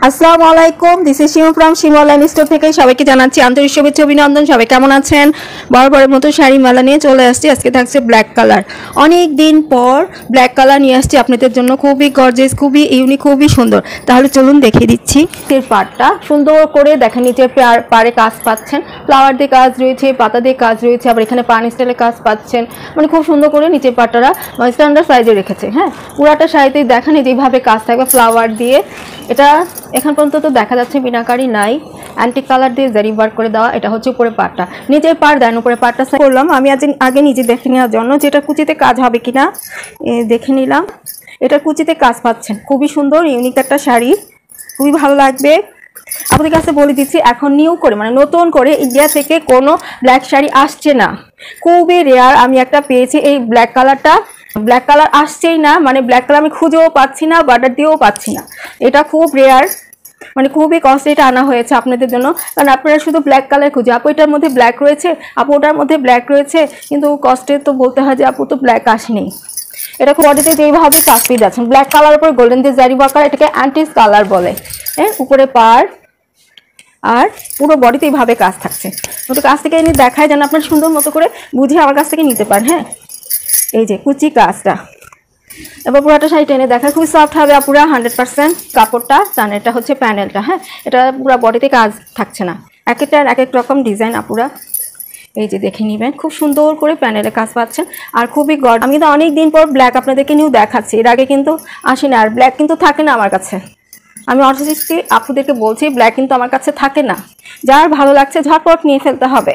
আসসালামু আলাইকুম, this is Shimu from Shimu online store থেকে সবাইকে জানাচ্ছি আন্তরিক শুভেচ্ছা অভিনন্দন। সবাই কেমন আছেন? বরাবরের মতো শাড়ি মেলা নিয়ে চলে আসছি। আজকে থাকছে ব্ল্যাক কালার। অনেক দিন পর ব্ল্যাক কালার নিয়ে আসছি আপনাদের জন্য। খুবই গর্জিয়াস, খুবই ইউনিক, খুবই সুন্দর। তাহলে চলুন দেখিয়ে দিচ্ছি। এর পাড়টা সুন্দর করে দেখেন, নিচে পাড়ে কাজ পাচ্ছেন, ফ্লাওয়ার দিয়ে কাজ রয়েছে, পাতা দিয়ে কাজ রয়েছে, আবার এখানে পান স্টাইলে কাজ পাচ্ছেন। মানে খুব সুন্দর করে নিচের পাড়টা স্ট্যান্ডার্ড সাইজে রেখেছে। হ্যাঁ, পুরাটা শাড়িতেই দেখেন যেভাবে কাজ থাকবে ফ্লাওয়ার দিয়ে। এটা এখন পর্যন্ত তো দেখা যাচ্ছে বিনাকারি নাই, অ্যান্টিক কালার দিয়ে জারি ওয়ার্ক করে দেওয়া। এটা হচ্ছে উপরে পাড়টা, নিচের পাড় দেন, উপরে পাড়টা করলাম আমি আগে নিজে দেখে নেওয়ার জন্য যেটা কুচিতে কাজ হবে কিনা দেখে নিলাম। এটা কুচিতে কাজ পাচ্ছেন, খুবই সুন্দর ইউনিক একটা শাড়ি, খুবই ভালো লাগবে। আপনাদের কাছে বলে দিচ্ছি, এখন নিউ করে মানে নতুন করে ইন্ডিয়া থেকে কোনো ব্ল্যাক শাড়ি আসছে না, খুবই রেয়ার। আমি একটা পেয়েছি এই ব্ল্যাক কালারটা, ব্ল্যাক কালার আসছেই না, মানে ব্ল্যাক কালার আমি খুঁজেও পাচ্ছি না, বাটার দিয়েও পাচ্ছি না। এটা খুব রেয়ার, মানে খুবই কস্টলি এটা আনা হয়েছে আপনাদের জন্য, কারণ আপনারা শুধু ব্ল্যাক কালার খুঁজে। আপু এটার মধ্যে ব্ল্যাক রয়েছে, আপু ওটার মধ্যে ব্ল্যাক রয়েছে, কিন্তু কস্টে তো বলতে হয় যে আপু তো ব্ল্যাক আসেনি। এটা খুব বডিতে যেইভাবে কাজ পেয়ে যাচ্ছেন, ব্ল্যাক কালার উপর গোল্ডেন দিয়ে জারি ওয়ার্ক, এটাকে অ্যান্টিক কালার বলে। হ্যাঁ, উপরে পাড় আর পুরো বডিতে এইভাবে কাজ থাকছে। ওটা কাছ থেকে এনে দেখায় যেন আপনার সুন্দর মতো করে বুঝে আমার কাছ থেকে নিতে পারেন। হ্যাঁ, এই যে কুচি কাজটা, এবার পুরাটা শাড়ি টেনে দেখায়, খুবই সফট হবে পুরা 100% কাপড়টা। চান এটা হচ্ছে প্যানেলটা। হ্যাঁ, এটা পুরো বডিতে কাজ থাকছে না, এক একটার এক এক রকম ডিজাইন আপুরা। এই যে দেখে নেবেন, খুব সুন্দর করে প্যানেলে কাজ পাচ্ছেন আর খুবই গড। আমি কিন্তু অনেক দিন পর ব্ল্যাক আপনাদেরকে নিয়েও দেখাচ্ছি, এর আগে কিন্তু আসি না, আর ব্ল্যাক কিন্তু থাকে না আমার কাছে। আমি অনেস্টলি আপুদেরকে বলছি, ব্ল্যাক কিন্তু আমার কাছে থাকে না। যার ভালো লাগছে ঝটপট নিয়ে ফেলতে হবে।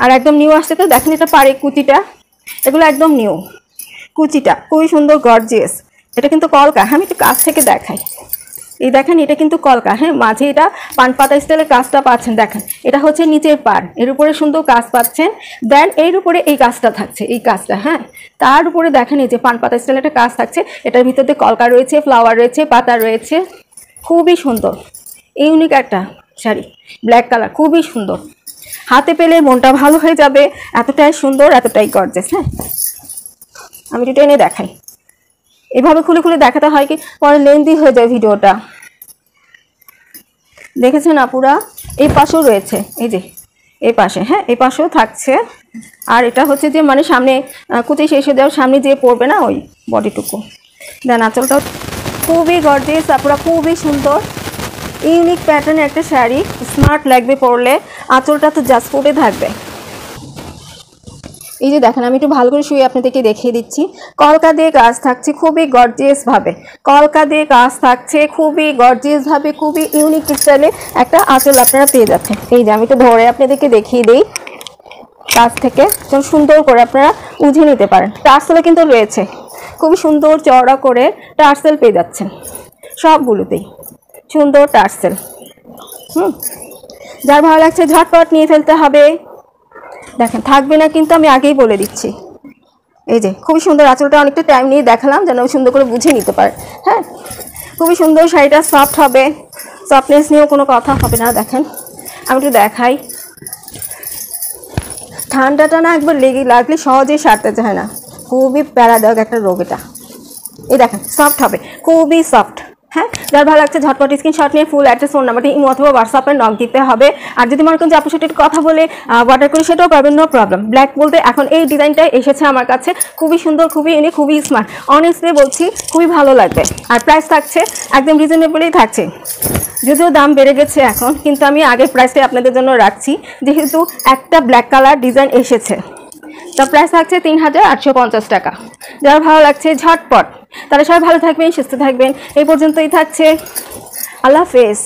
আর একদম নিউ আসছে তো দেখেন, এটা পাড়ে কুচিটা, এগুলো একদম নিউ। কুচিটা খুবই সুন্দর গর্জিয়াস। এটা কিন্তু কলকা। আমি একটু কাছ থেকে দেখাই, এই দেখেন এটা কিন্তু কলকা। হ্যাঁ, মাঝে এটা পান পাতা স্টাইলের কাজটা পাচ্ছেন। দেখেন এটা হচ্ছে নিচের পাড়, এর উপরে সুন্দর কাজ পাচ্ছেন। দেন এর উপরে এই কাজটা থাকছে, এই কাজটা। হ্যাঁ, তার উপরে দেখেন এই যে পান পাতা স্টাইলের একটা কাজ থাকছে। এটার ভিতরে কলকা রয়েছে, ফ্লাওয়ার রয়েছে, পাতা রয়েছে। খুবই সুন্দর ইউনিক একটা শাড়ি, ব্ল্যাক কালার, খুবই সুন্দর। হাতে পেলে মনটা ভালো হয়ে যাবে, এতটাই সুন্দর, এতটাই গর্জিয়াস। হ্যাঁ, আমি একটু টেনে দেখাই, এভাবে খুলে খুলে দেখাতে হয় কি পরে লেন্দি হয়ে যায় ভিডিওটা। দেখেছেন আপুরা, এই পাশেও রয়েছে, এই যে এই পাশে। হ্যাঁ, এই পাশেও থাকছে। আর এটা হচ্ছে যে মানে সামনে কুচি শেষ হয়ে যাওয়ার সামনে যে পড়বে না ওই বডিটুকু। দেন আঁচলটাও খুবই গর্জিয়াস আপুরা, খুবই সুন্দর ইউনিক প্যাটার্নের একটা শাড়ি, স্মার্ট লাগবে পরলে। আঁচলটা তো জাস্ট ফুটে থাকবে। এই যে দেখেন, আমি একটু ভালো করে শুয়ে আপনাদেরকে দেখিয়ে দিচ্ছি। কলকা দিয়ে কাজ থাকছে খুবই গর্জিয়াস ভাবে, কলকা দিয়ে কাজ থাকছে খুবই গর্জিয়াস ভাবে, খুবই ইউনিক স্টাইলে একটা আঁচল আপনারা পেয়ে যাচ্ছেন। এই যে আমি একটু ধরে আপনাদেরকে দেখিয়ে দিই কাছ থেকে, যেন সুন্দর করে আপনারা বুঝে নিতে পারেন। টার্সেলও কিন্তু রয়েছে, খুবই সুন্দর চওড়া করে টার্সেল পেয়ে যাচ্ছেন সবগুলোতেই, সুন্দর টার্সেল। যার ভালো লাগছে ঝটপট নিয়ে ফেলতে হবে। দেখেন থাকবে না কিন্তু, আমি আগেই বলে দিচ্ছি। এই যে খুবই সুন্দর আঁচলটা, অনেকটা টাইম নিয়ে দেখালাম যেন সুন্দর করে বুঝে নিতে পারে। হ্যাঁ, খুবই সুন্দর শাড়িটা, সফট হবে, সফটনেস নিয়েও কোনো কথা হবে না। দেখেন আমি একটু দেখাই, ঠান্ডাটা না একবার লাগলে সহজেই সারতে চায় না, খুবই প্যারাদায়ক একটা রোগ এটা। এই দেখেন সফট হবে, খুবই সফট। হ্যাঁ, যার ভালো লাগছে ঝটপট স্ক্রিনশট নিয়ে ফুল অ্যাড্রেস, ফোন নাম্বারটি ইমো অথবা হোয়াটসঅ্যাপে নক দিতে হবে। আর যদি মনে করেন যে আপনার সাথে কথা বলে অর্ডার করে, সেটাও পাবেন, নো প্রবলেম। ব্ল্যাক বলতে এখন এই ডিজাইনটাই এসেছে আমার কাছে, খুবই সুন্দর, খুবই ইউনিক, খুবই স্মার্ট। অনেস্টলি বলছি খুবই ভালো লাগবে। আর প্রাইস থাকছে একদম রিজনেবলই থাকছে, যদিও দাম বেড়ে গেছে এখন, কিন্তু আমি আগের প্রাইসটাই আপনাদের জন্য রাখছি, যেহেতু একটা ব্ল্যাক কালার ডিজাইন এসেছে। তো প্রাইস থাকছে 3850 টাকা। যারা ভালো লাগছে ঝটপট, তারা সবাই ভালো থাকবেন, সুস্থ থাকবেন। এই পর্যন্তই থাকছে, আল্লাহ হাফেজ।